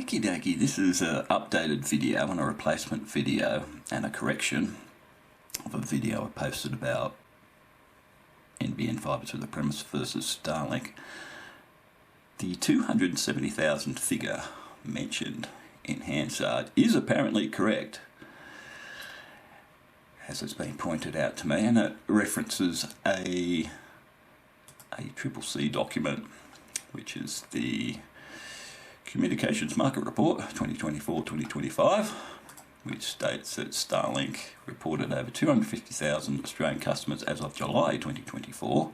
Okie dokie, this is an updated video and a replacement video and a correction of a video I posted about NBN fibre to the premise versus Starlink. The 270,000 figure mentioned in Hansard is apparently correct, as it's been pointed out to me, and it references a CCC document, which is the Communications Market Report 2024-2025, which states that Starlink reported over 250,000 Australian customers as of July 2024,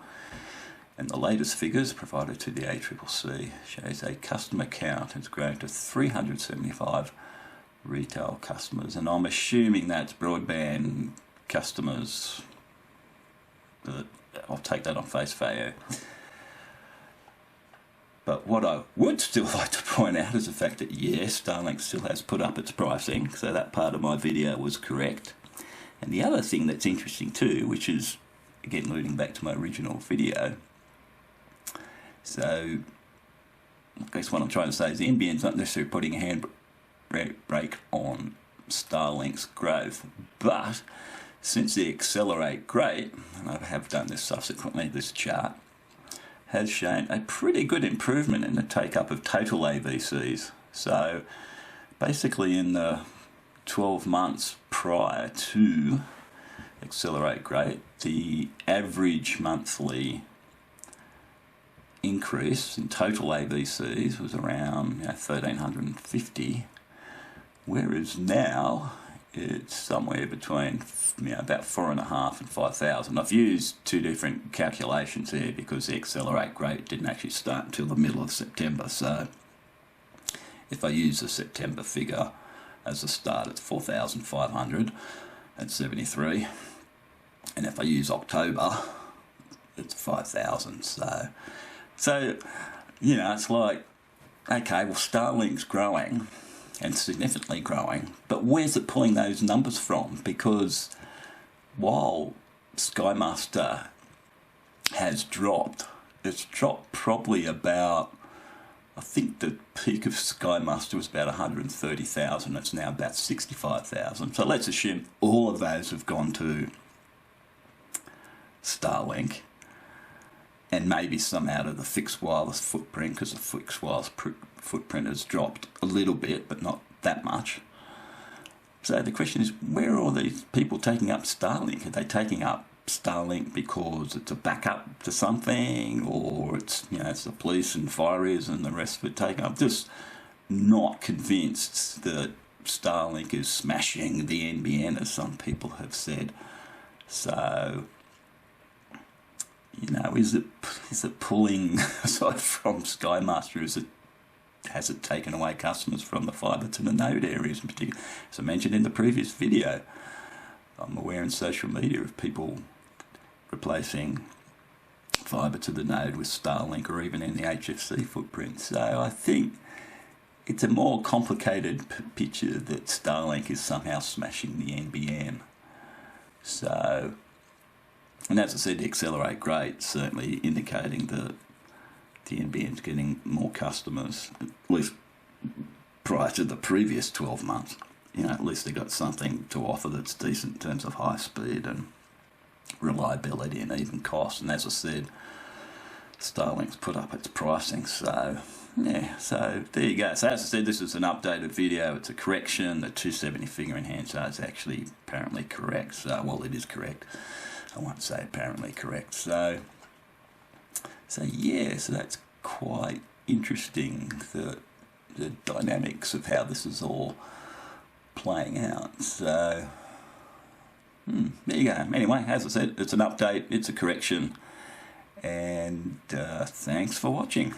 and the latest figures provided to the ACCC shows a customer count has grown to 375 retail customers, and I'm assuming that's broadband customers. I'll take that on face value. But what I would still like to point out is the fact that yes, Starlink still has put up its pricing, so that part of my video was correct. And the other thing that's interesting too, which is again alluding back to my original video, so I guess what I'm trying to say is the NBN's not necessarily putting a handbrake on Starlink's growth, but since the accelerate rate, and I have done this subsequently, this chart has shown a pretty good improvement in the take-up of total AVCs. So basically in the 12 months prior to accelerate rate, the average monthly increase in total AVCs was around 1,350, whereas now it's somewhere between about 4.5 and 5,000. I've used two different calculations here because the accelerate rate didn't actually start until the middle of September. So if I use the September figure as a start, it's 4,573, and if I use October, it's 5,000. So you know, it's like, okay, well, Starlink's growing and significantly growing, but where's it pulling those numbers from? Because while Skymaster has dropped, it's dropped probably about, I think the peak of Skymaster was about 130,000, it's now about 65,000. So let's assume all of those have gone to Starlink, and maybe some out of the fixed wireless footprint, because the fixed wireless footprint has dropped a little bit, but not that much. So the question is, where are all these people taking up Starlink? Are they taking up Starlink because it's a backup to something, or it's, you know, it's the police and fireys and the rest of it taking up? Just not convinced that Starlink is smashing the NBN, as some people have said. So, you know, is it pulling aside from Skymaster? Has it taken away customers from the fibre to the node areas in particular? As I mentioned in the previous video, I'm aware in social media of people replacing fibre to the node with Starlink, or even in the HFC footprint. So I think it's a more complicated picture that Starlink is somehow smashing the NBN. So, and as I said, the accelerate rate certainly indicating that the NBN's getting more customers, at least prior to the previous 12 months. You know, at least they got something to offer that's decent in terms of high speed and reliability and even cost. And as I said, Starlink's put up its pricing. So yeah, so there you go. So as I said, this is an updated video. It's a correction. The 270 figure in Hansard is actually apparently correct. So, well, it is correct. I won't say apparently correct. So yeah, so that's quite interesting, the dynamics of how this is all playing out. So there you go. Anyway, as I said, it's an update, it's a correction, and thanks for watching.